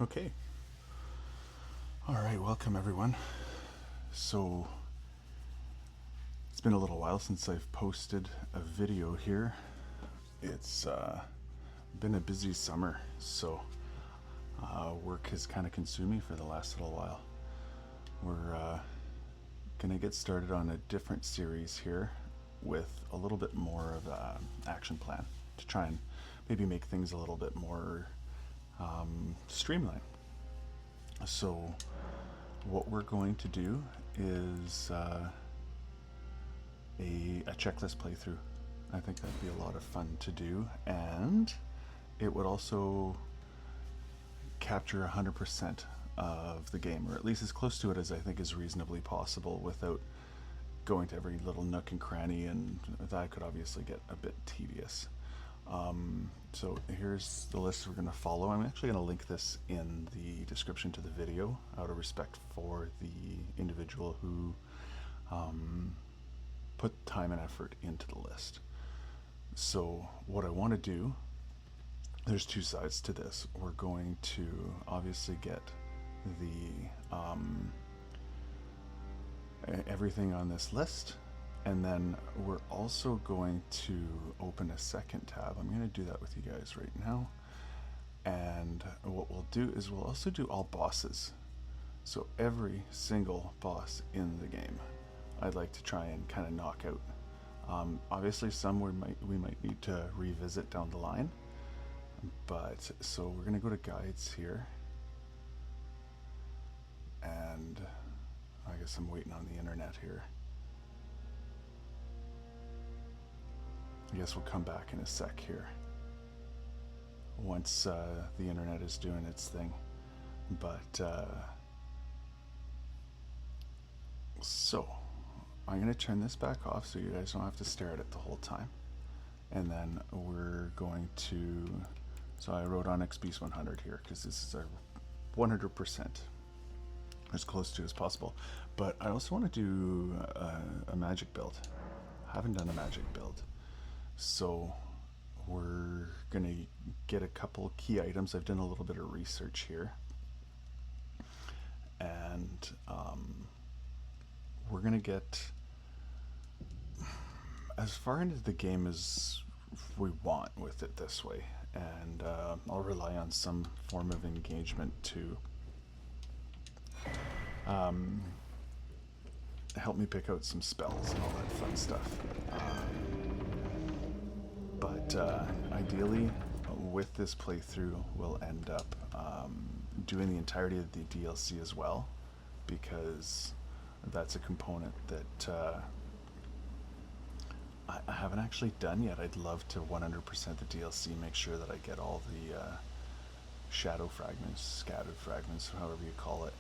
Okay. All right, welcome everyone. So, it's been a little while since I've posted a video here. It's been a busy summer, so work has kind of consumed me for the last little while. We're gonna get started on a different series here with a little bit more of an action plan to try and maybe make things a little bit more streamlined. So what we're going to do is a checklist playthrough. I think that'd be a lot of fun to do, and it would also capture 100% of the game, or at least as close to it as I think is reasonably possible without going to every little nook and cranny, and that could obviously get a bit tedious. So here's the list we're going to follow. I'm actually going to link this in the description to the video out of respect for the individual who put time and effort into the list. So what I want to do, there's two sides to this. We're going to obviously get the everything on this list, and then we're also going to open a second tab. I'm going to do that with you guys right now. And what we'll do is we'll also do all bosses. So every single boss in the game, I'd like to try and kind of knock out. Obviously some we might need to revisit down the line. But so we're going to go to guides here. And I guess I'm waiting on the internet here. I guess we'll come back in a sec here once the internet is doing its thing. But so I'm going to turn this back off so you guys don't have to stare at it the whole time. And then we're going to, so I wrote Onyx Beast 100 here because this is our 100%, as close to as possible. But I also want to do a magic build. I haven't done a magic build. So we're gonna get a couple key items. I've done a little bit of research here, and we're gonna get as far into the game as we want with it this way, and I'll rely on some form of engagement to help me pick out some spells and all that fun stuff. But ideally, with this playthrough, we'll end up doing the entirety of the DLC as well, because that's a component that I haven't actually done yet. I'd love to 100% the DLC, make sure that I get all the shadow fragments, scattered fragments, however you call it,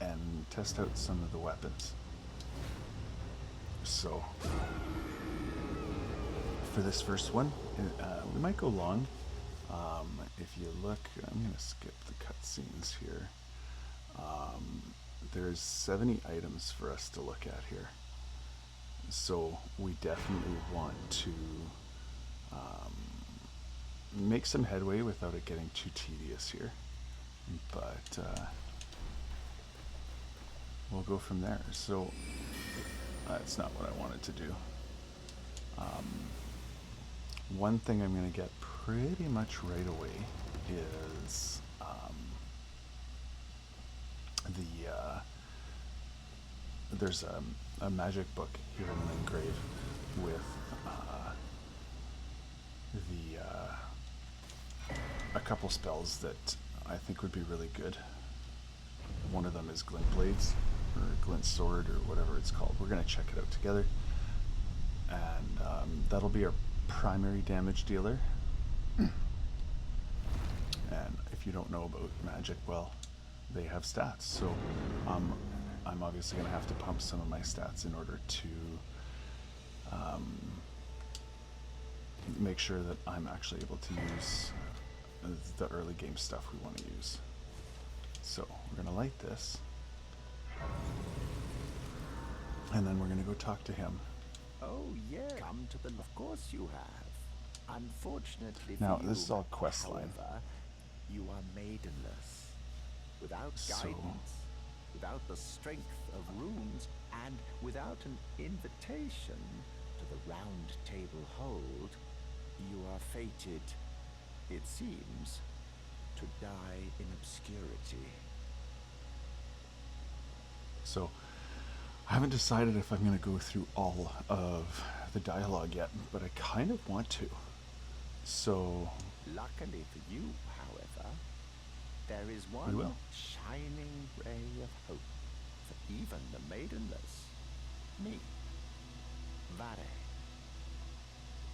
and test out some of the weapons. So for this first one, we might go long. If you look, I'm going to skip the cutscenes here. There's 70 items for us to look at here. So we definitely want to make some headway without it getting too tedious here. But we'll go from there. So that's not what I wanted to do. One thing I'm going to get pretty much right away is there's a magic book here in the engrave with a couple spells that I think would be really good. One of them is Glint Blades, or Glint Sword, or whatever it's called. We're going to check it out together, and that'll be our primary damage dealer. And if you don't know about magic, well, they have stats, so I'm obviously going to have to pump some of my stats in order to make sure that I'm actually able to use the early game stuff we want to use. So we're going to light this, and then we're going to go talk to him. Oh, yeah. Come to the... Of course you have. Unfortunately Now, for this is you, all questline. however, You are maidenless, without guidance, without the strength of runes, and without an invitation to the Roundtable hold. You are fated, it seems, to die in obscurity. So, I haven't decided if I'm going to go through all of the dialogue yet, but I kind of want to. So... Luckily for you, however, there is one shining ray of hope for even the maidenless. Me. Vare.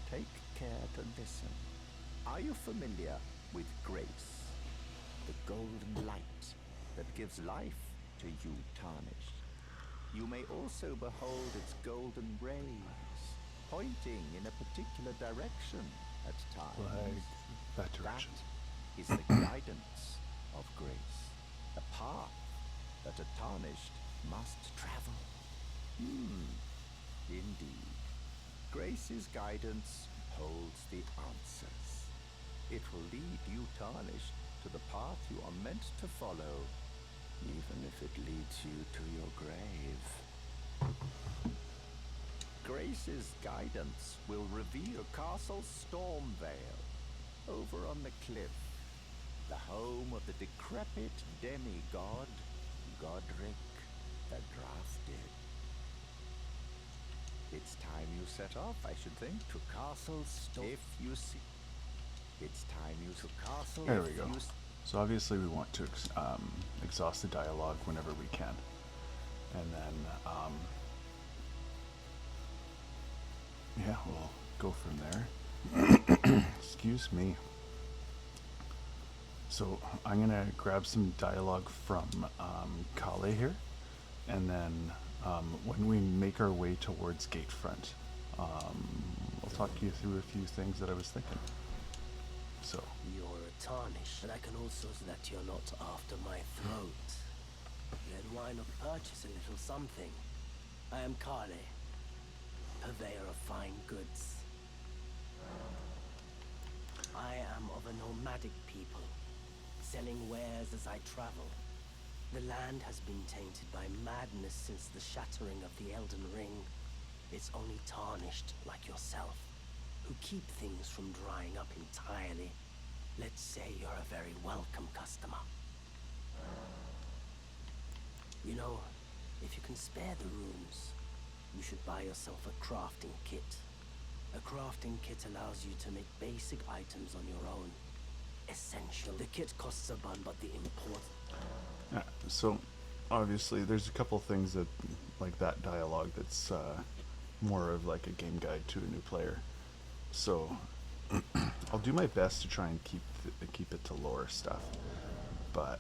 Take care to listen. Are you familiar with grace? The golden light that gives life to you tarnished. You may also behold its golden rays, pointing in a particular direction at times. Like that direction. That is the guidance of grace, a path that a tarnished must travel. Indeed. Grace's guidance holds the answers. It will lead you tarnished to the path you are meant to follow, even if it leads you to your grave. Grace's guidance will reveal Castle Stormvale, over on the cliff, the home of the decrepit demigod, Godric the Drafted. It's time you set off, I should think, to Castle Storm. If you see, it's time you to Castle. There we go. So obviously we want to exhaust the dialogue whenever we can, and then yeah, we'll go from there. Excuse me. So I'm gonna grab some dialogue from Kale here, and then when we make our way towards Gatefront, I'll talk you through a few things that I was thinking. So You're a tarnish, but I can also see that you're not after my throat. Then why not purchase a little something? I am Kale, purveyor of fine goods. I am of a nomadic people, selling wares as I travel. The land has been tainted by madness since the shattering of the Elden Ring. It's only tarnished like yourself, who keep things from drying up entirely. Let's say you're a very welcome customer. You know, if you can spare the runes, you should buy yourself a crafting kit. A crafting kit allows you to make basic items on your own. Essential. The kit costs a bun, but the import... yeah, so obviously there's a couple things that, like that dialogue, that's more of like a game guide to a new player. So I'll do my best to try and keep it to lore stuff, but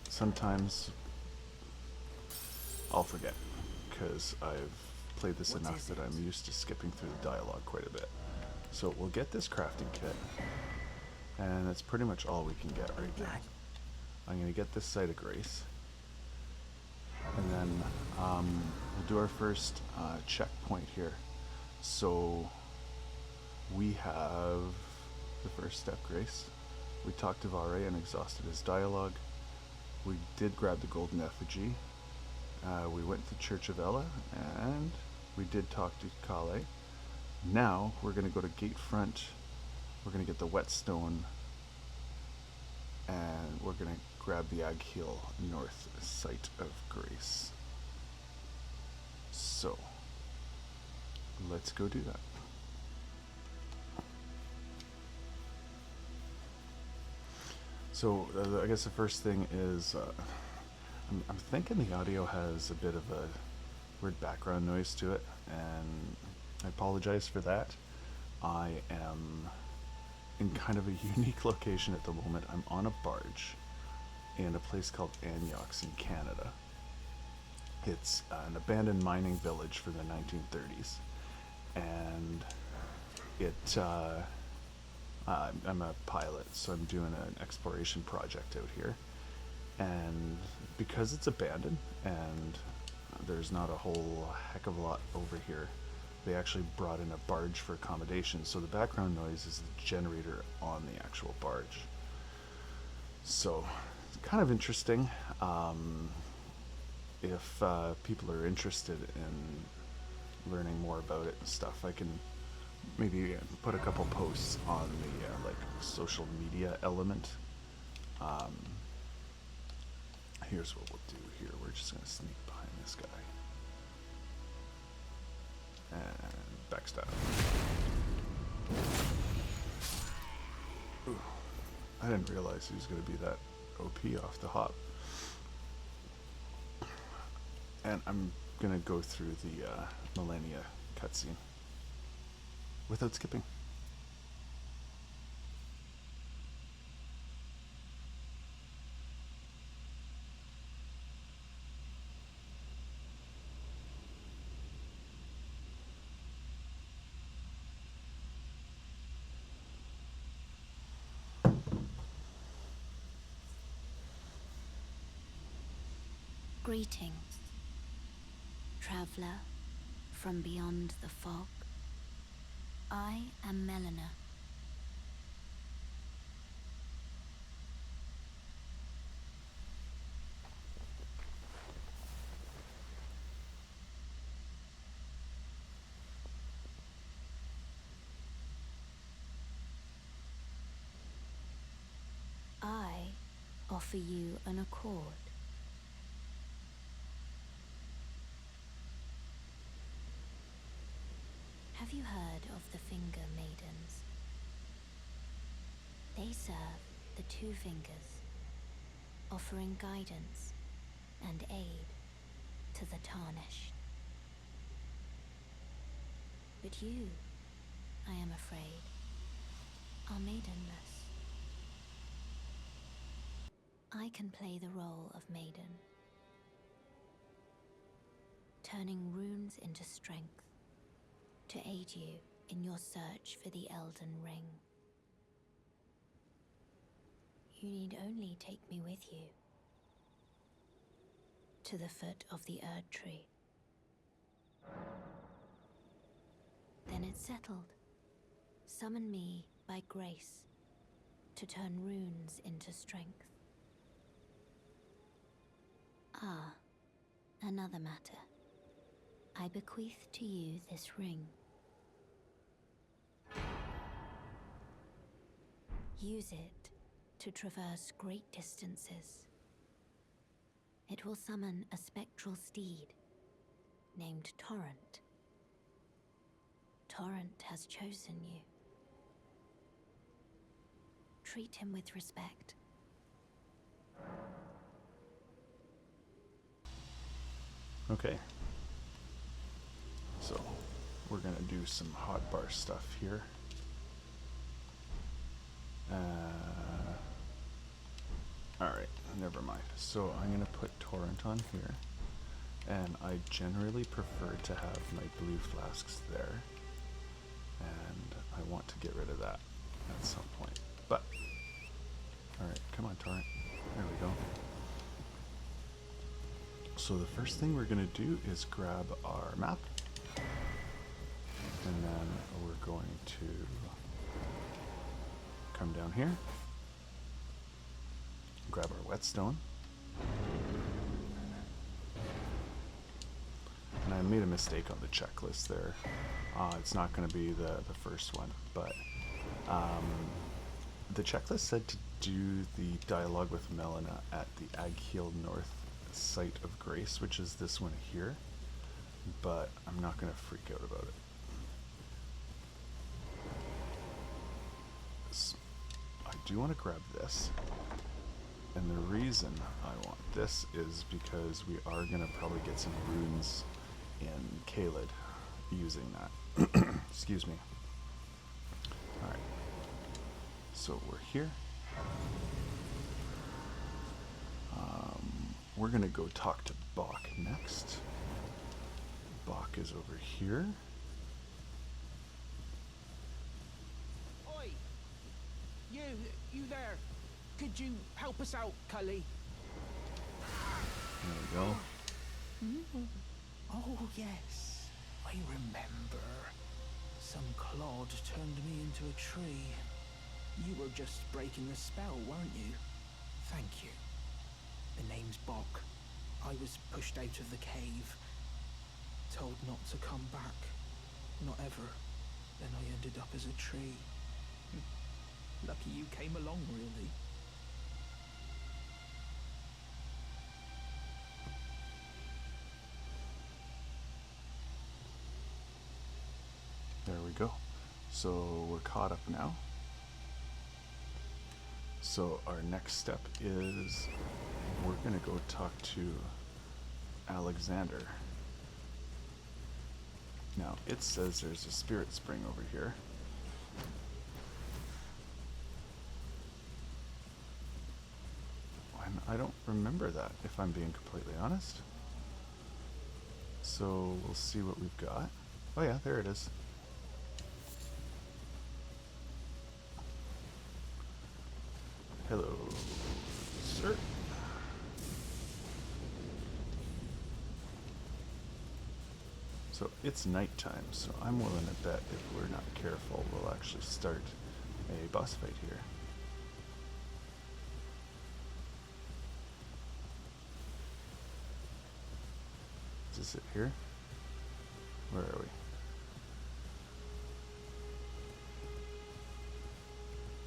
sometimes I'll forget because I've played this enough that I'm used to skipping through the dialogue quite a bit. So we'll get this crafting kit, and that's pretty much all we can get right now. I'm going to get this Site of Grace, and then we'll do our first checkpoint here. So we have the first step, Grace. We talked to Vare and exhausted his dialogue. We did grab the golden effigy. We went to Church of Ella, and we did talk to Kale. Now we're going to go to Gatefront. We're going to get the whetstone, and we're going to grab the Agheel North Site of Grace. So let's go do that. So I guess the first thing is I'm thinking the audio has a bit of a weird background noise to it, and I apologize for that. I am in kind of a unique location at the moment. I'm on a barge in a place called Anyox in Canada. It's an abandoned mining village from the 1930s, and I'm a pilot, so I'm doing an exploration project out here, and because it's abandoned and there's not a whole heck of a lot over here, they actually brought in a barge for accommodation, so the background noise is the generator on the actual barge. So it's kind of interesting. If people are interested in learning more about it and stuff, I can maybe put a couple posts on the like social media element. Here's what we'll do here. We're just going to sneak behind this guy. And backstab. Ooh, I didn't realize he was going to be that OP off the hop. And I'm going to go through the Millennia cutscene without skipping. Greetings, traveler from beyond the fog. I am Melina. I offer you an accord. Have you heard of the Finger Maidens? They serve the Two Fingers, offering guidance and aid to the Tarnished. But you, I am afraid, are maidenless. I can play the role of maiden, turning runes into strength to aid you in your search for the Elden Ring. You need only take me with you to the foot of the Erd Tree. Then it's settled. Summon me by grace to turn runes into strength. Ah, another matter. I bequeath to you this ring. Use it to traverse great distances. It will summon a spectral steed named Torrent. Torrent has chosen you. Treat him with respect. Okay. So, we're gonna do some hotbar stuff here. Alright, never mind. So I'm gonna put Torrent on here. And I generally prefer to have my blue flasks there. And I want to get rid of that at some point. But, alright, come on Torrent. There we go. So the first thing we're going to do is grab our map, and then we're going to come down here, grab our whetstone, and I made a mistake on the checklist there. It's not going to be the first one, but the checklist said to do the dialogue with Melina at the Agheel North Site of Grace, which is this one here, but I'm not going to freak out about it. So I do want to grab this, and the reason I want this is because we are going to probably get some runes in Caelid using that. Excuse me. Alright, so we're here. We're gonna go talk to Bach next. Bach is over here. Oi! You there? Could you help us out, Cully? There we go. Oh, yes. I remember. Some clod turned me into a tree. You were just breaking the spell, weren't you? Thank you. The name's Bok. I was pushed out of the cave. Told not to come back. Not ever. Then I ended up as a tree. Lucky you came along, really. There we go. So we're caught up now. So our next step is we're gonna go talk to Alexander. Now it says there's a spirit spring over here. And I don't remember that, if I'm being completely honest. So we'll see what we've got. Oh yeah, there it is. Hello, sir. So it's nighttime, so I'm willing to bet if we're not careful, we'll actually start a boss fight here. Is this it here? Where are we?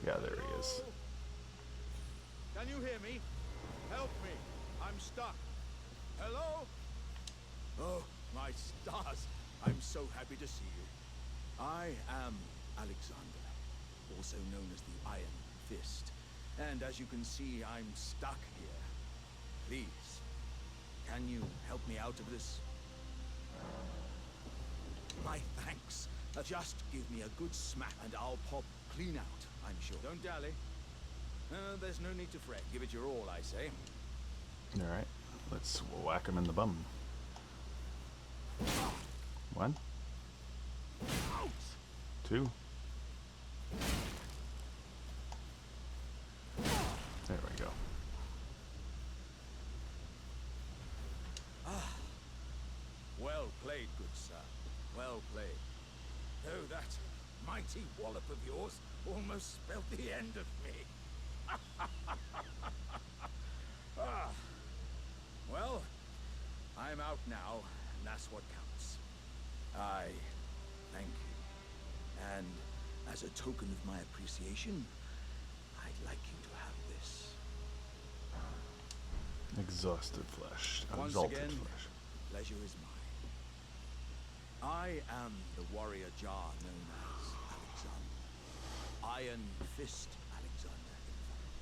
Yeah, there he is. Can you hear me? Help me. I'm stuck. Hello? Oh, my stars. I'm so happy to see you. I am Alexander, also known as the Iron Fist. And as you can see, I'm stuck here. Please, can you help me out of this? My thanks. Just give me a good smack and I'll pop clean out, I'm sure. Don't dally. There's no need to fret. Give it your all, I say. Alright, let's whack him in the bum. One. Two. There we go. Well played, good sir. Well played. Though that mighty wallop of yours almost spelled the end of me. Well, I'm out now, and that's what counts. I thank you. And as a token of my appreciation, I'd like you to have this. Exhausted flesh. Once Exalted again, flesh. pleasure is mine. I am the warrior Jar known as Alexander. Iron Fist Alexander, in fact.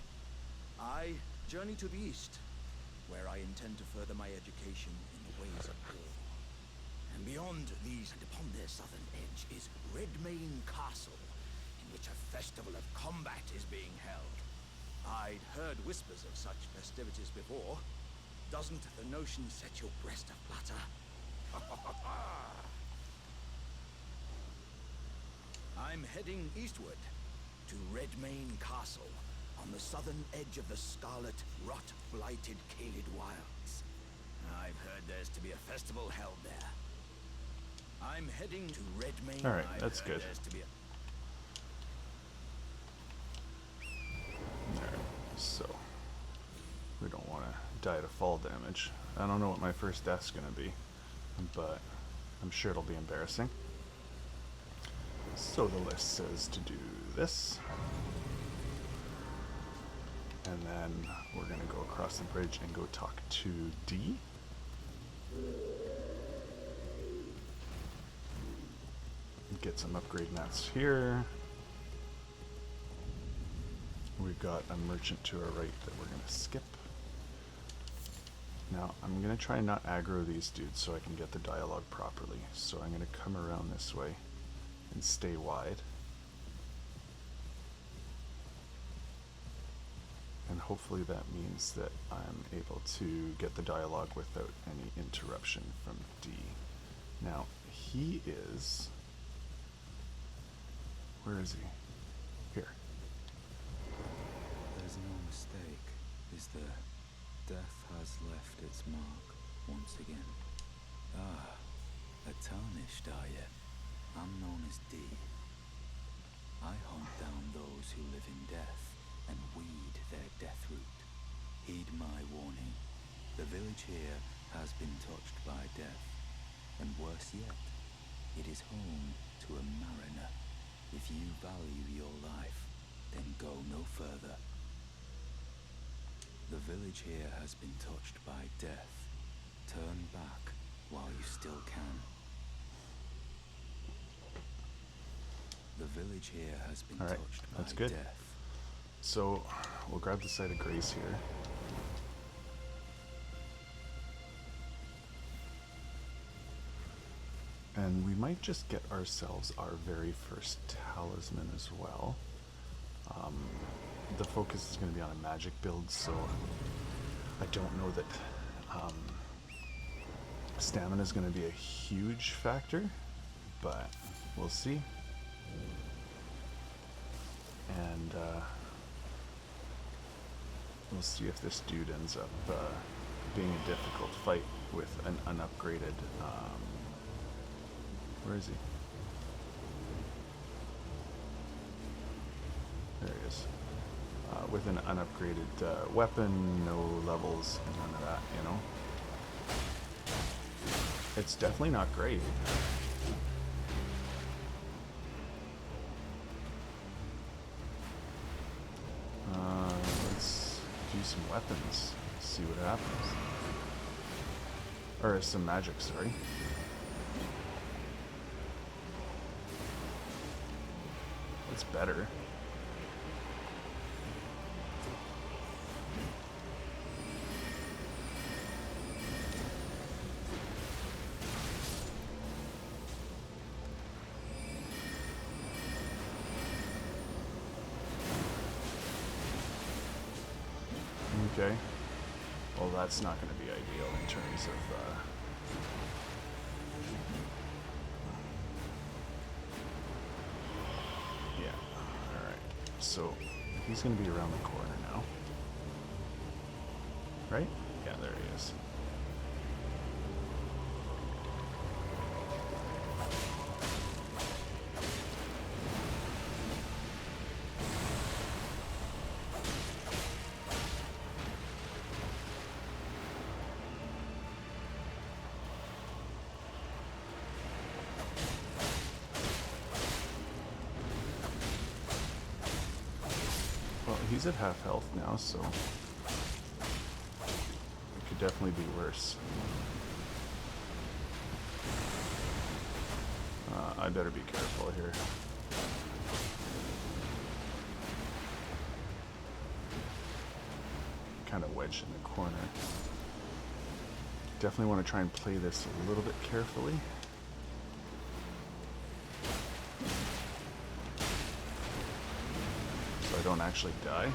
I journey to the east, where I intend to further my education in the ways of war. And beyond these, and upon their southern edge, is Redmane Castle, in which a festival of combat is being held. I'd heard whispers of such festivities before. Doesn't the notion set your breast aflutter? I'm heading eastward to Redmane Castle, on the southern edge of the scarlet, rot-blighted Caelid Wilds. I've heard there's to be a festival held there. I'm heading to Redmane. Alright, that's good. Alright, so we don't want to die to fall damage. I don't know what my first death's gonna be, but I'm sure it'll be embarrassing. So the list says to do this. And then we're gonna go across the bridge and go talk to D. Get some upgrade mats here. We've got a merchant to our right that we're gonna skip. Now I'm gonna try and not aggro these dudes so I can get the dialogue properly. So I'm gonna come around this way and stay wide. And hopefully that means that I'm able to get the dialogue without any interruption from D. Now, he is... Where is he? Here. There's no mistake, is there? Death has left its mark once again. Ah, A tarnished, are you? I'm known as D. I hunt down those who live in death and weed their death root. Heed my warning. The village here has been touched by death, and worse yet, it is home to a mariner. If you value your life, then go no further. The village here has been touched by death. Turn back while you still can. The village here has been touched by that's good. death. So we'll grab the site of grace here. And we might just get ourselves our very first talisman as well. The focus is going to be on a magic build, so I don't know that stamina is going to be a huge factor, but we'll see. And we'll see if this dude ends up being a difficult fight with an unupgraded... where is he? There he is. With an unupgraded weapon, no levels, none of that, you know? It's definitely not great. Let's do some weapons, see what happens. Or some magic, sorry. It's better. Okay. Well, that's not going to be ideal in terms of... yeah. Alright. So, he's going to be around the corner now. Right? Yeah, there he is. He's at half health now, so it could definitely be worse. I better be careful here. Kind of wedged in the corner. Definitely want to try and play this a little bit carefully. Don't actually die,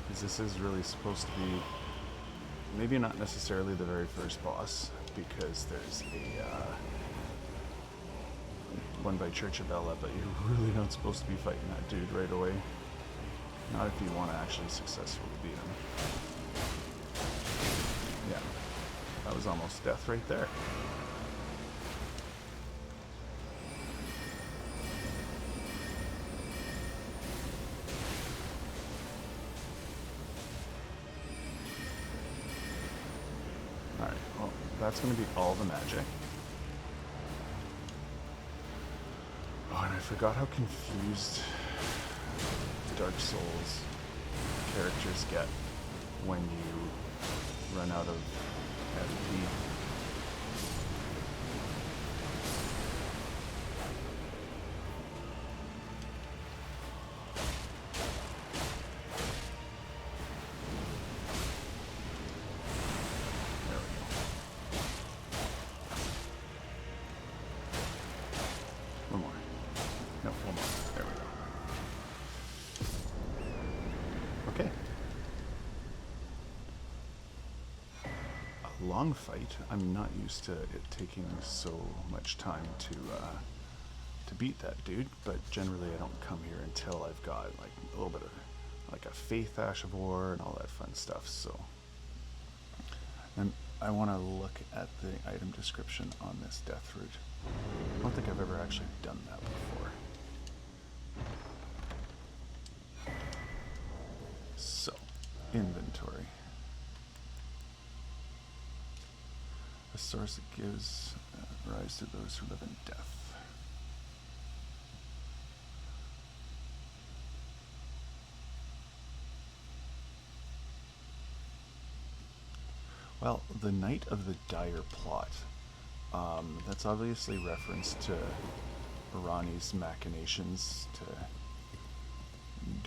because this is really supposed to be maybe not necessarily the very first boss, because there's a one by Church of Ella, but you're really not supposed to be fighting that dude right away, not if you want to actually successfully beat him. Yeah, that was almost death right there. That's going to be all the magic. Oh, and I forgot how confused Dark Souls characters get when you run out of FP. Long fight. I'm not used to it taking so much time to beat that dude, but generally I don't come here until I've got like a little bit of like a Faith Ash of War and all that fun stuff. So I want to look at the item description on this death route. I don't think I've ever actually done that before. So, inventory. A source that gives rise to those who live in death. Well, the Night of the Dire Plot. That's obviously reference to Ronnie's machinations to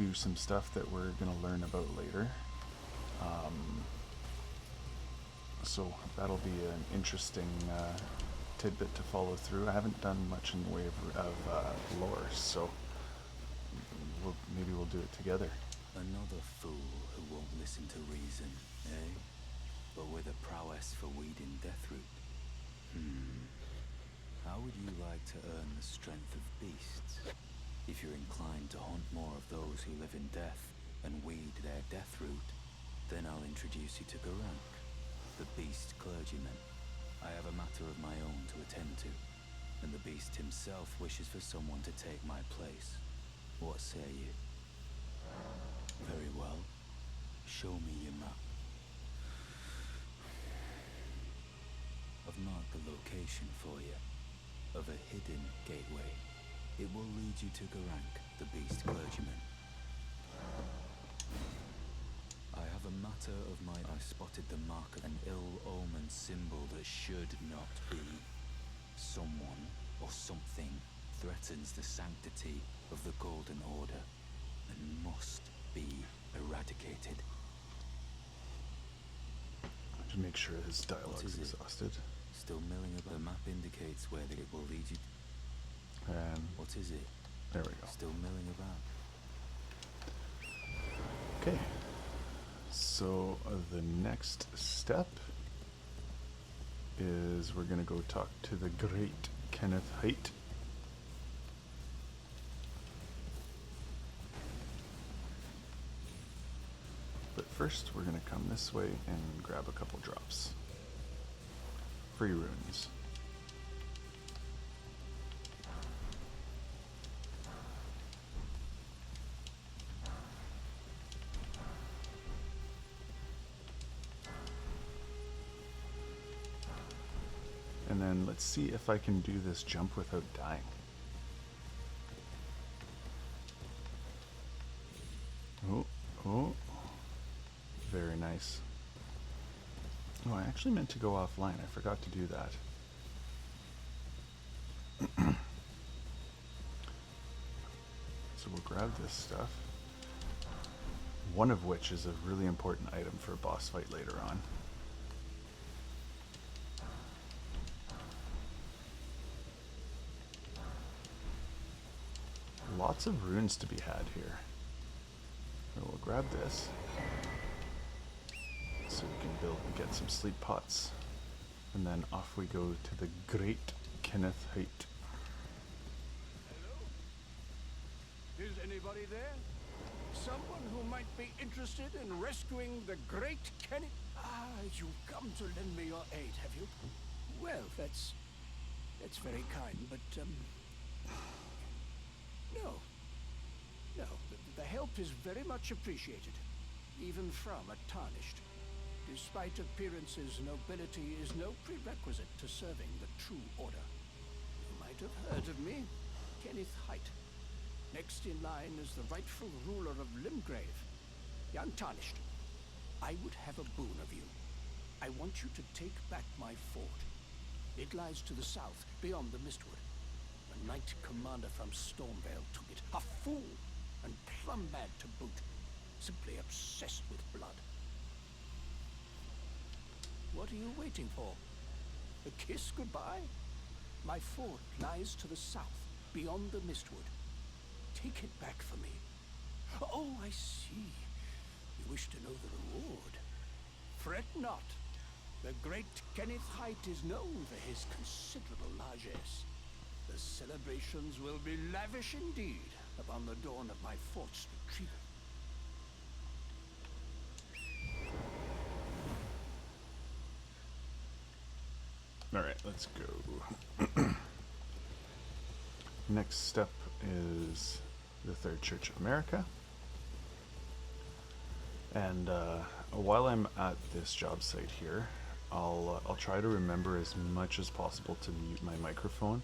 do some stuff that we're going to learn about later. So that'll be an interesting tidbit to follow through. I haven't done much in the way of lore, so maybe we'll do it together. Another fool who won't listen to reason, eh? But with a prowess for weeding Deathroot. How would you like to earn the strength of beasts? If you're inclined to hunt more of those who live in death and weed their Deathroot, then I'll introduce you to Garank, the beast clergyman. I have a matter of my own to attend to, and the beast himself wishes for someone to take my place. What say you? Very well. Show me your map. I've marked the location for you, of a hidden gateway. It will lead you to Garank, the beast clergyman. I have a matter of my... I spotted the mark of an ill-omened symbol that should not be. Someone, or something, threatens the sanctity of the Golden Order, and must be eradicated. To make sure his dialogue is exhausted. Still milling about. The map indicates where it will lead you. And what is it? There we go. Still milling about. Okay. So the next step is we're going to go talk to the great Kenneth Haight. But first we're going to come this way and grab a couple drops. Free runes. And then let's see if I can do this jump without dying. Oh. Very nice. Oh, I actually meant to go offline. I forgot to do that. So we'll grab this stuff. One of which is a really important item for a boss fight later on. Lots of runes to be had here. So we'll grab this so we can build and get some sleep pots. And then off we go to the great Kenneth Haight. Hello? Is anybody there? Someone who might be interested in rescuing the great Kenneth? Ah, you've come to lend me your aid, have you? Well, that's very kind, but, No, the help is very much appreciated, even from a tarnished. Despite appearances, nobility is no prerequisite to serving the true order. You might have heard of me, Kenneth Haight. Next in line is the rightful ruler of Limgrave, the Untarnished. I would have a boon of you. I want you to take back my fort. It lies to the south, beyond the Mistwood. A knight commander from Stormvale took it. A fool, and plumb mad to boot. Simply obsessed with blood. What are you waiting for? A kiss goodbye? My fort lies to the south, beyond the Mistwood. Take it back for me. Oh, I see. You wish to know the reward. Fret not. The great Kenneth Haight is known for his considerable largesse. The celebrations will be lavish indeed upon the dawn of my fort's retrieval. Alright, let's go. Next step is the Third Church of America. And while I'm at this job site here, I'll try to remember as much as possible to mute my microphone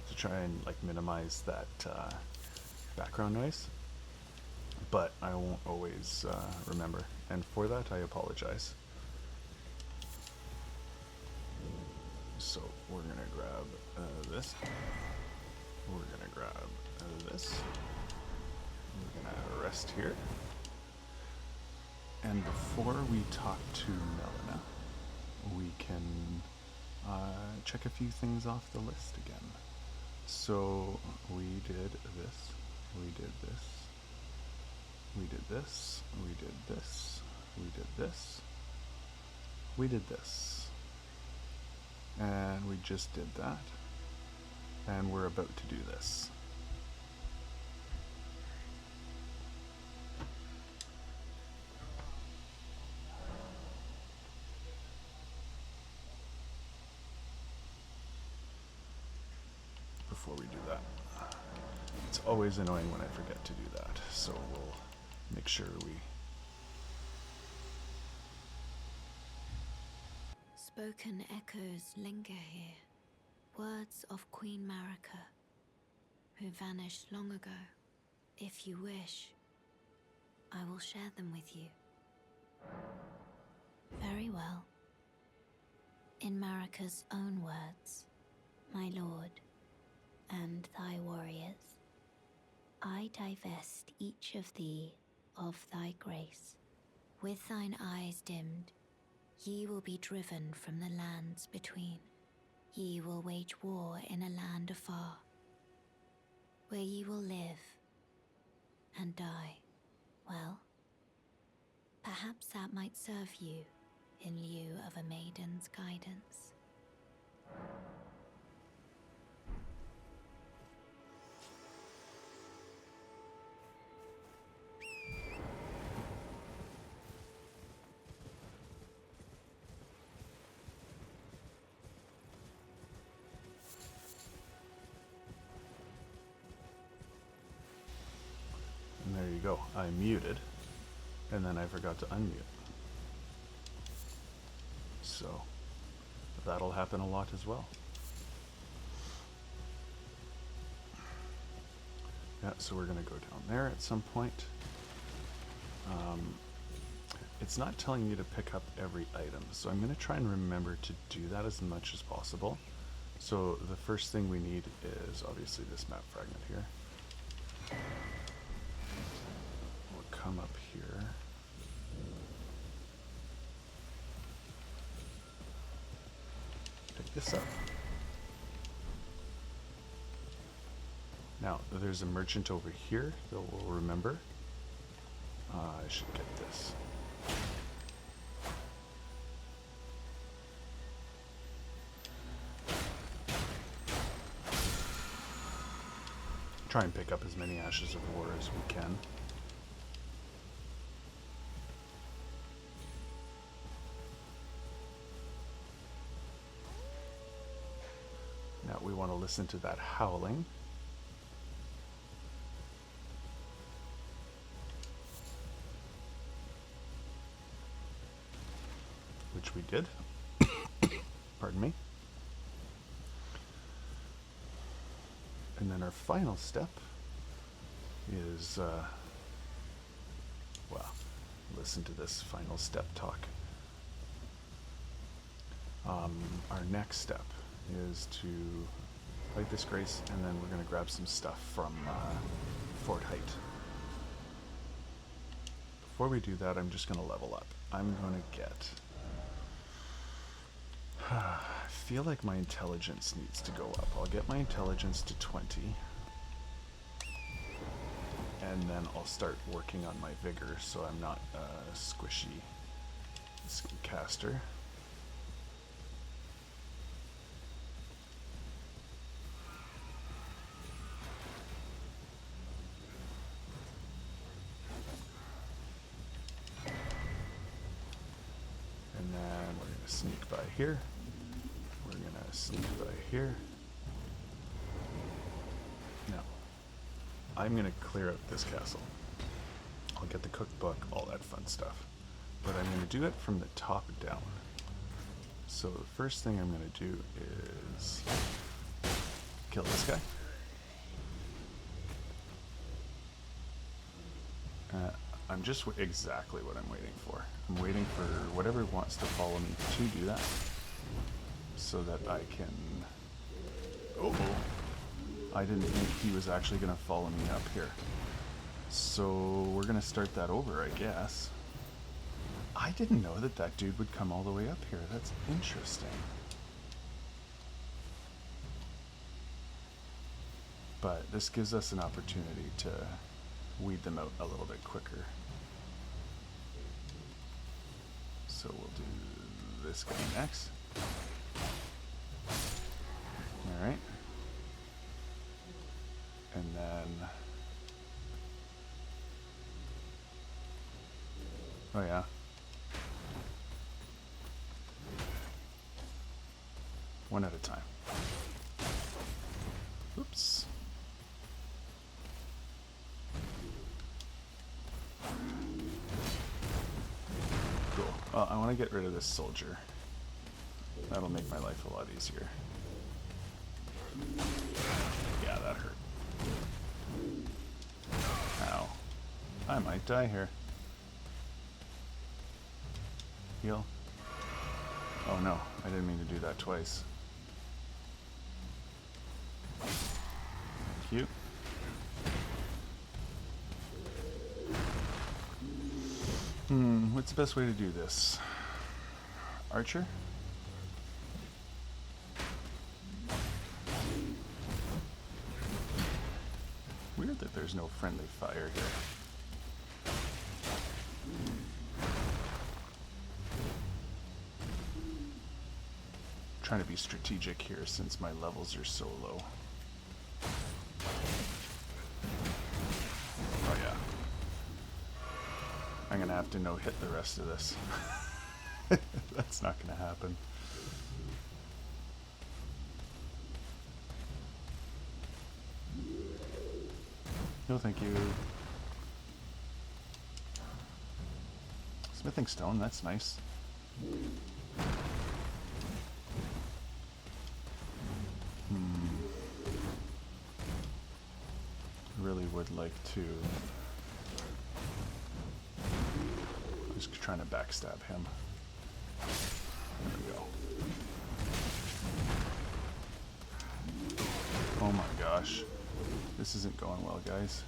to try and like minimize that background noise. But I won't always remember, and for that I apologize. So we're gonna grab this. We're gonna grab this. We're gonna rest here. And before we talk to Melina, we can check a few things off the list again. So we did this, we did this, we did this, we did this, we did this, we did this, and we just did that, and we're about to do this. Before we do that, it's always annoying when I forget to do that, so we'll make sure we... Spoken echoes linger here, words of Queen Marika, who vanished long ago. If you wish, I will share them with you. Very well. In Marika's own words, my lord, and thy warriors, I divest each of thee of thy grace. With thine eyes dimmed, ye will be driven from the lands between. Ye will wage war in a land afar, where ye will live and die. Well, perhaps that might serve you in lieu of a maiden's guidance. And there you go. I muted, and then I forgot to unmute. So that'll happen a lot as well. Yeah, so we're gonna go down there at some point. It's not telling me to pick up every item, so I'm gonna try and remember to do that as much as possible. So the first thing we need is obviously this map fragment here. We'll come up here. Pick this up. Now, there's a merchant over here that we'll remember. I should get this. Try and pick up as many ashes of war as we can. Now we want to listen to that howling. Which we did. Pardon me. And then our final step is, well, listen to this final step talk. Our next step is to fight this Grace, and then we're going to grab some stuff from Fort Height. Before we do that, I'm just going to level up. I'm going to get... I feel like my intelligence needs to go up. I'll get my intelligence to 20. And then I'll start working on my vigor so I'm not a squishy caster. And then we're going to sneak by here. We're going to gonna sneak by here. Now, I'm gonna clear out this castle. I'll get the cookbook, all that fun stuff. But I'm gonna do it from the top down. So the first thing I'm gonna do is kill this guy. I'm just exactly what I'm waiting for. I'm waiting for whatever wants to follow me to do that, so that I can... Oh, I didn't think he was actually going to follow me up here. So we're going to start that over, I guess. I didn't know that that dude would come all the way up here. That's interesting. But this gives us an opportunity to weed them out a little bit quicker. So we'll do this guy next. Alright. And then... Oh yeah. One at a time. Oops. Cool. Well, I want to get rid of this soldier. That'll make my life a lot easier. Yeah, that hurt. Ow. I might die here. Heal. Oh no, I didn't mean to do that twice. Thank you. What's the best way to do this? Archer? Weird that there's no friendly fire here. Trying to be strategic here since my levels are so low. Oh yeah. I'm gonna have to no-hit the rest of this. That's not gonna happen. No, thank you. Smithing stone, that's nice. Really would like to... I'm just trying to backstab him. There we go. Oh my gosh. This isn't going well, guys.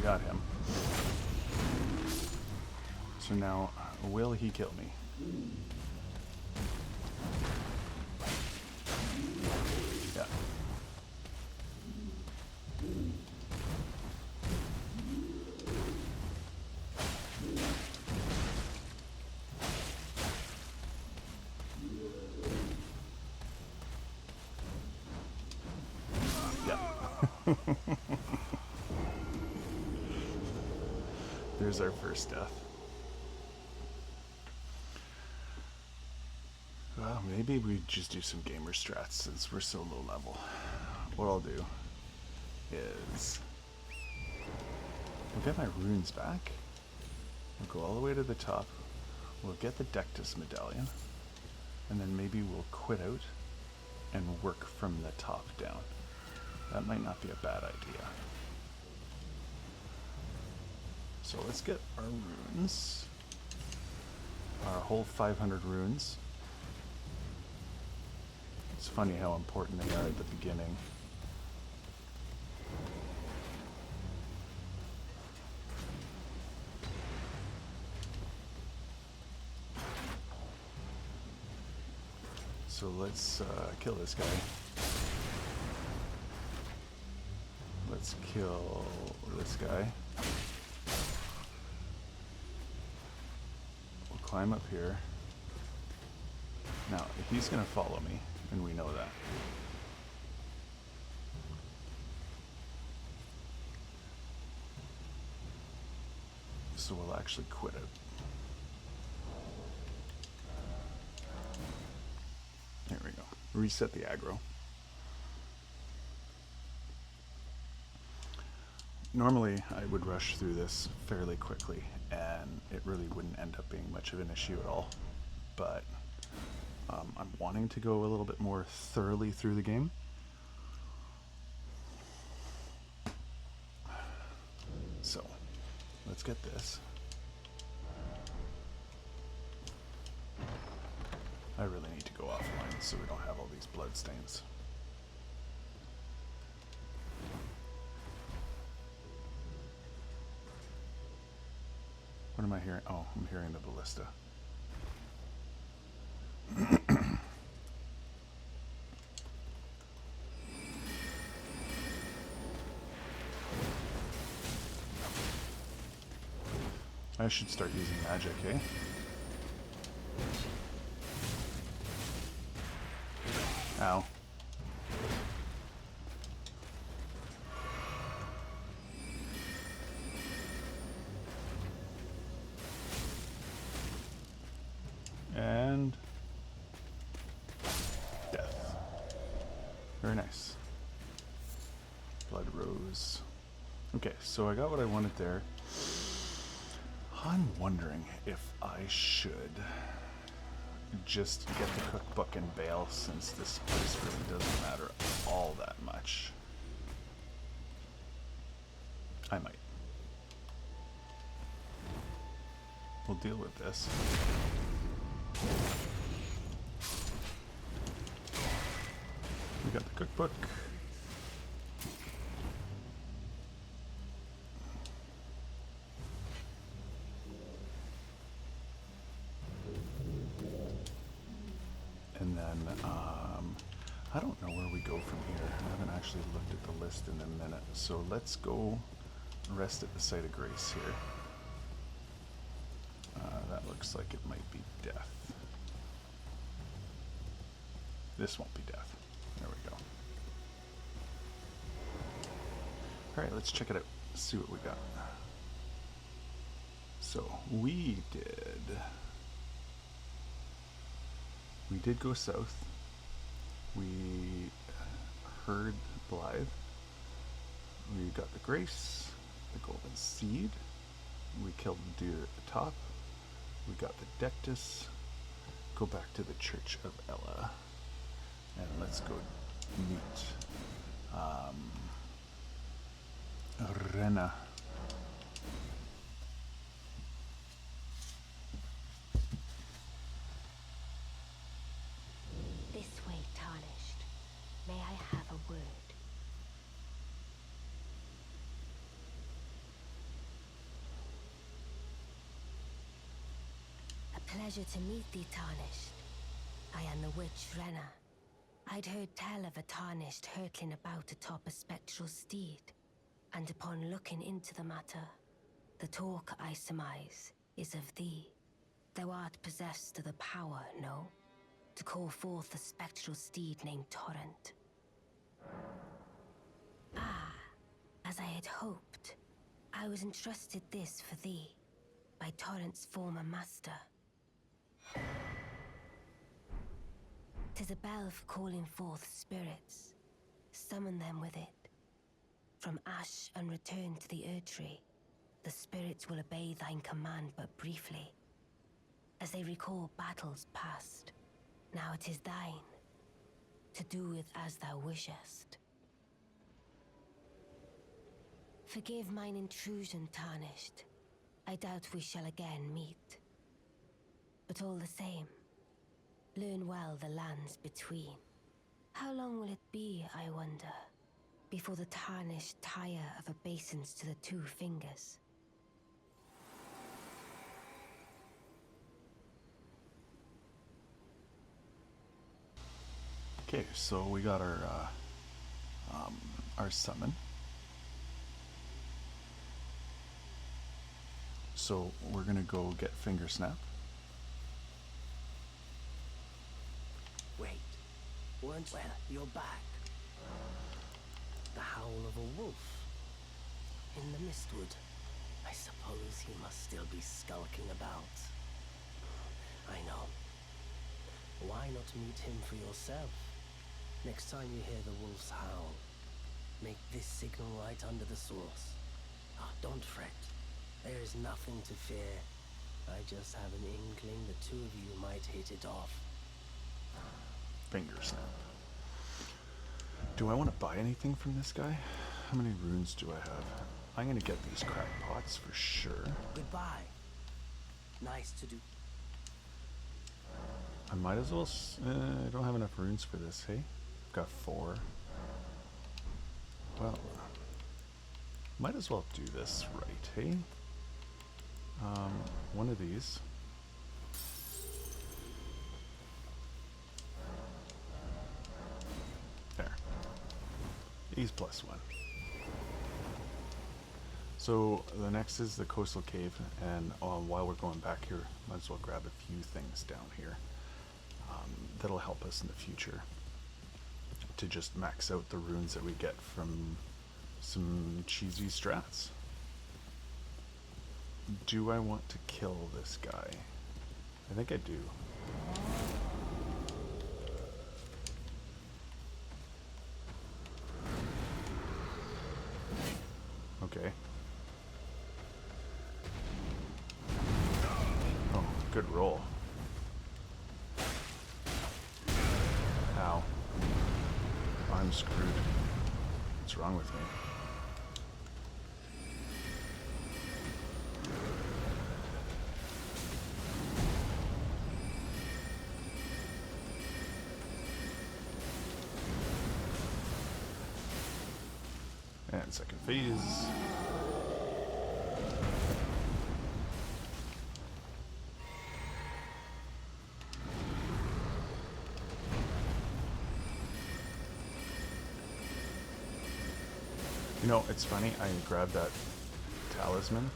Got him. So now, will he kill me? Yeah. Yeah. There's our first death. Well, maybe we just do some gamer strats since we're so low level. What I'll do is we'll get my runes back. We'll go all the way to the top. We'll get the Dectus medallion. And then maybe we'll quit out and work from the top down. That might not be a bad idea. So let's get our runes. Our whole 500 runes. It's funny how important they are at the beginning. So let's kill this guy. Let's kill this guy. We'll climb up here. Now, he's going to follow me. and we know that. So we'll actually quit it. There we go. Reset the aggro. Normally, I would rush through this fairly quickly, and it really wouldn't end up being much of an issue at all. But I'm wanting to go a little bit more thoroughly through the game. So, let's get this. I really need to go offline so we don't have all these blood stains. What am I hearing? Oh, I'm hearing the ballista. I should start using magic, eh? Ow. And death. Very nice. Blood rose. Okay, so I got what I wanted there. I'm wondering if I should just get the cookbook and bail, since this place really doesn't matter all that much. I might. We'll deal with this. We got the cookbook. And then, I don't know where we go from here. I haven't actually looked at the list in a minute. So let's go rest at the site of grace here. That looks like it might be death. This won't be death. There we go. Alright, let's check it out. See what we got. So, we did go south. We heard Blythe. We got the Grace, the Golden Seed. We killed the dude at the top. We got the Dectus. Go back to the Church of Ella. And let's go meet Rena. This way, Tarnished. May I have a word? A pleasure to meet thee, Tarnished. I am the witch Rena. I'd heard tell of a Tarnished hurtling about atop a spectral steed, and upon looking into the matter, the talk I surmise is of thee. Thou art possessed of the power, no? To call forth a spectral steed named Torrent. Ah, as I had hoped, I was entrusted this for thee by Torrent's former master. 'Tis a bell for calling forth spirits. Summon them with it. From ash and return to the Erdtree, the spirits will obey thine command but briefly, as they recall battles past. Now it is thine, to do with as thou wishest. Forgive mine intrusion, Tarnished. I doubt we shall again meet. But all the same, learn well the lands between. How long will it be, I wonder, before the Tarnished tire of obeisance to the two fingers? Okay, so we got our summon. So we're gonna go get Finger Snap. Wait. Torrent, well, you're back. The howl of a wolf. In the Mistwood. I suppose he must still be skulking about. I know. Why not meet him for yourself? Next time you hear the wolf's howl, make this signal right under the source. Ah, don't fret. There is nothing to fear. I just have an inkling the two of you might hit it off. Finger snap. Do I want to buy anything from this guy? How many runes do I have? I'm going to get these crack pots for sure. Goodbye. Nice to do. I might as well... I don't have enough runes for this, hey? I've got 4. Well, might as well do this right, hey? One of these. There. Ease +1. So the next is the coastal cave, and while we're going back here, might as well grab a few things down here that'll help us in the future to just max out the runes that we get from some cheesy strats. Do I want to kill this guy? I think I do. Okay. Oh, good roll. Ow. I'm screwed. What's wrong with me? And second phase. You know, it's funny, I grabbed that talisman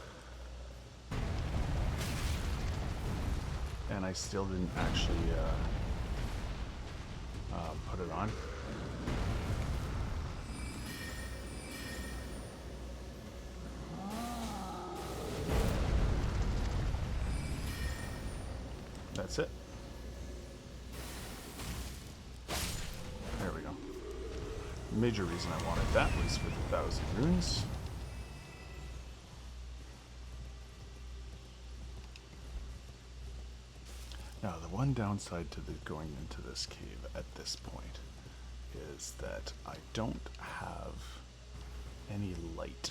and I still didn't actually put it on. That's it. There we go. Major reason I wanted that was for the 1,000 runes. Now, the one downside to going into this cave at this point is that I don't have any light.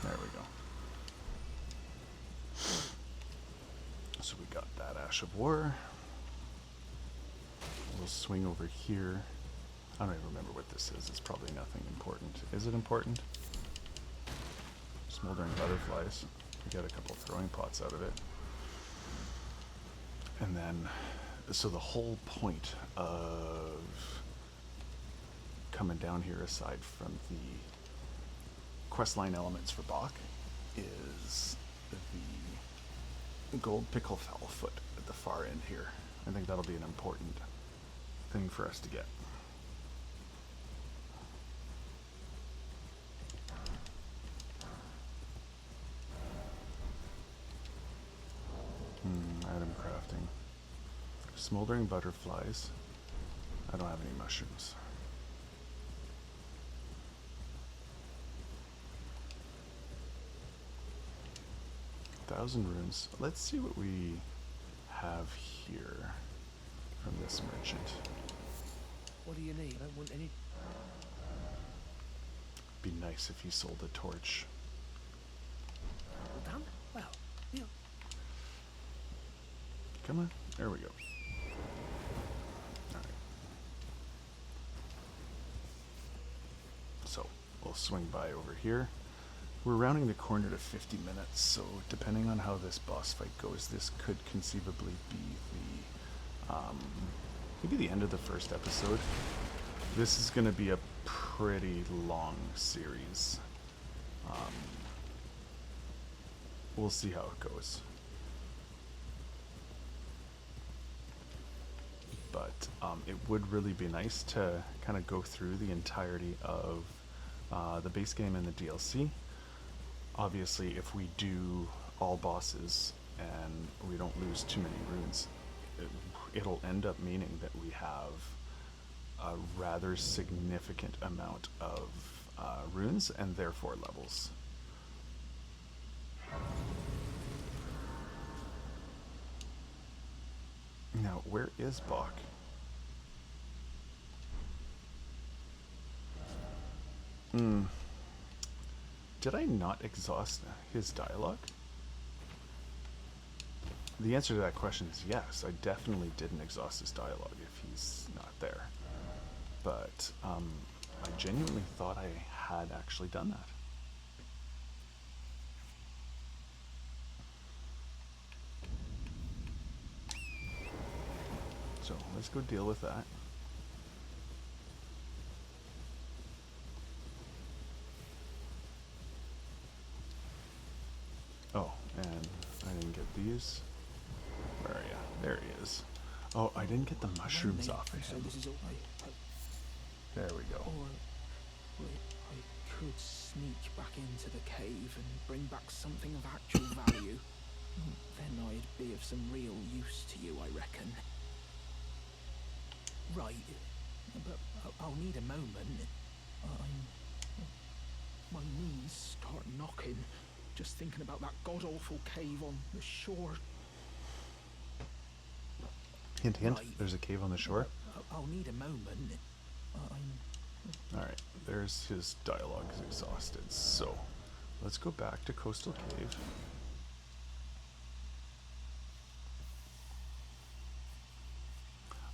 There we go. So we got that Ash of War. We'll swing over here. I don't even remember what this is. It's probably nothing important. Is it important? Smoldering butterflies. We got a couple throwing pots out of it. And then, so the whole point of coming down here, aside from the questline elements for Bach, is the gold pickle fowl foot at the far end here. I think that'll be an important thing for us to get. Item crafting. Smoldering butterflies. I don't have any mushrooms. Thousand runes. Let's see what we have here from this merchant. What do you need? I don't want any... Be nice if he sold a torch. Well done. Well, yeah. Come on. There we go. Alright. So, we'll swing by over here. We're rounding the corner to 50 minutes, so depending on how this boss fight goes, this could conceivably be the maybe the end of the first episode. This is going to be a pretty long series. We'll see how it goes. But it would really be nice to kind of go through the entirety of the base game and the DLC. Obviously, if we do all bosses and we don't lose too many runes, it'll end up meaning that we have a rather significant amount of runes and therefore levels. Now, where is Bach? Did I not exhaust his dialogue? The answer to that question is yes. I definitely didn't exhaust his dialogue if he's not there. But I genuinely thought I had actually done that. So let's go deal with that. Oh, and I didn't get these. Where are you? There he is. Oh, I didn't get the mushrooms off of him. There we go. Or I could sneak back into the cave and bring back something of actual value. Then I'd be of some real use to you, I reckon. Right, but I'll need a moment. My knees start knocking, just thinking about that god-awful cave on the shore. Hint, hint, Right. there's a cave on the shore. I'll need a moment. Alright, there's his dialogue is exhausted. So, let's go back to Coastal Cave.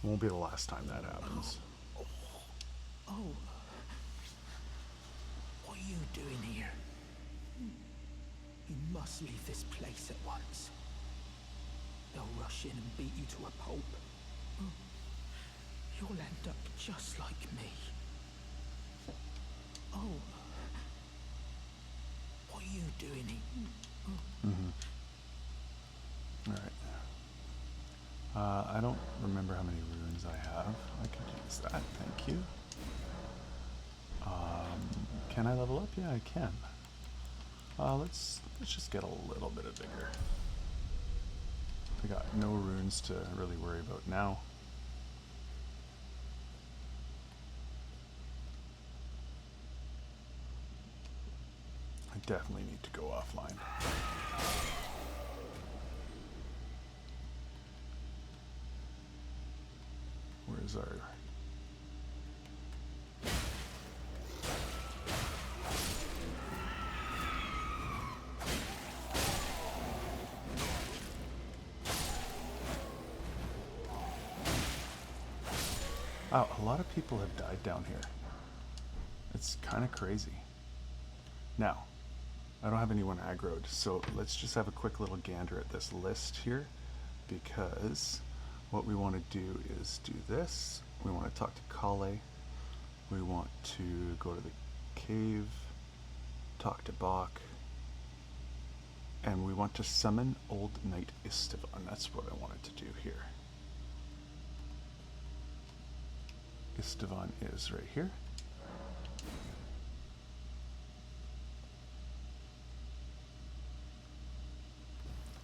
Won't be the last time that happens. Oh. What are you doing here? You must leave this place at once. They'll rush in and beat you to a pulp. You'll end up just like me. Oh. What are you doing here? Alright. I don't remember how many runes I have. I can use that, thank you. Can I level up? Yeah, I can. Let's just get a little bit of vigor. I got no runes to really worry about now. I definitely need to go offline. Where's our... Wow, a lot of people have died down here. It's kind of crazy. Now, I don't have anyone aggroed, so let's just have a quick little gander at this list here, because what we want to do is do this. We want to talk to Kale. We want to go to the cave, talk to Bach, and we want to summon Old Knight Istvan. That's what I wanted to do here. Istvan is right here.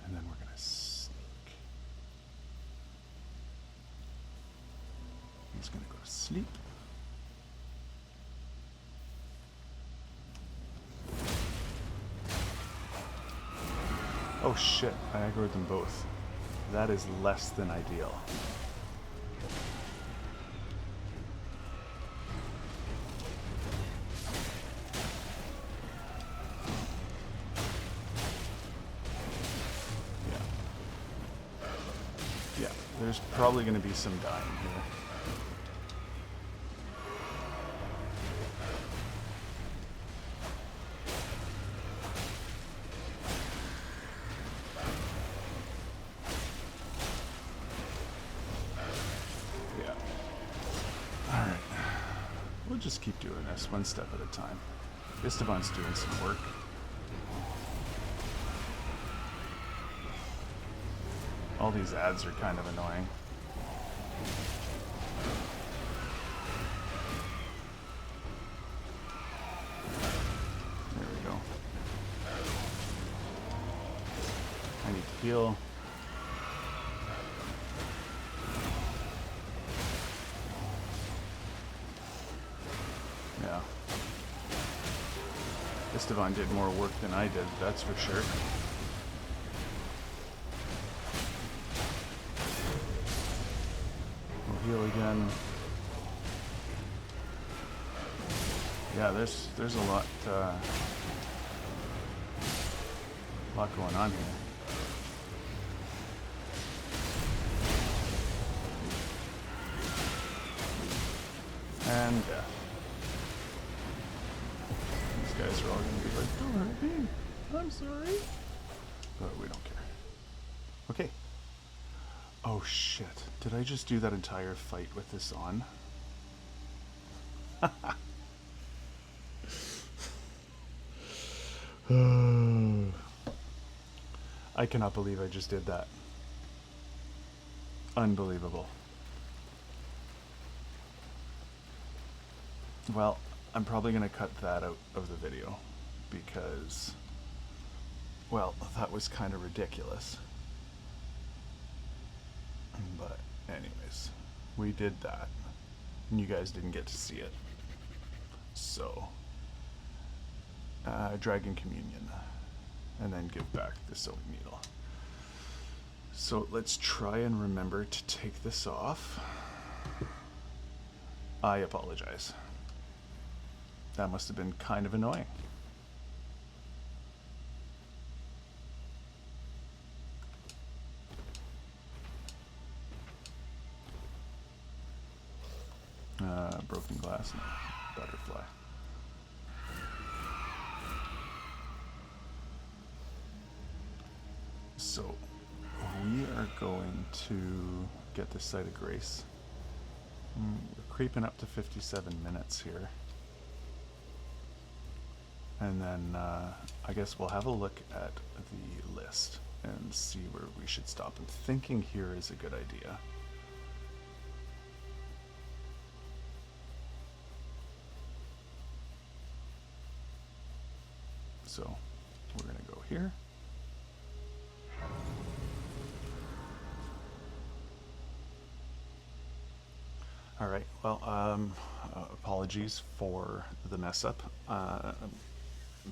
And then we're going to sneak. He's going to go to sleep. Oh shit, I aggroed them both. That is less than ideal. There's probably going to be some dying here. we'll just keep doing this one step at a time. Esteban's doing some work. All these ads are kind of annoying. There we go. I need to heal. Yeah. Esteban did more work than I did, that's for sure. We'll heal again. Yeah, there's a lot going on here. And death. These guys are all gonna be like, don't hurt me, I'm sorry. But we don't care. Okay. Oh shit, did I just do that entire fight with this on? I cannot believe I just did that. Unbelievable. Well, I'm probably going to cut that out of the video because, well, that was kind of ridiculous. But anyways, we did that and you guys didn't get to see it. So, Dragon Communion, and then give back the sewing needle. So let's try and remember to take this off. I apologize. That must have been kind of annoying. Broken glass, no. Butterfly. So we are going to get this site of grace. We're creeping up to 57 minutes here. And then I guess we'll have a look at the list and see where we should stop. I'm thinking here is a good idea. So we're going to go here. All right, well, apologies for the mess up. I'm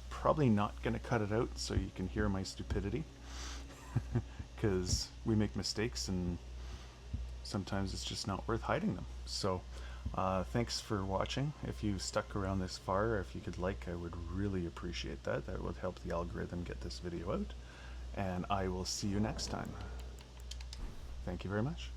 probably not going to cut it out so you can hear my stupidity, because we make mistakes and sometimes it's just not worth hiding them. So thanks for watching. If you stuck around this far, if you could like, I would really appreciate that. That would help the algorithm get this video out. And I will see you next time. Thank you very much.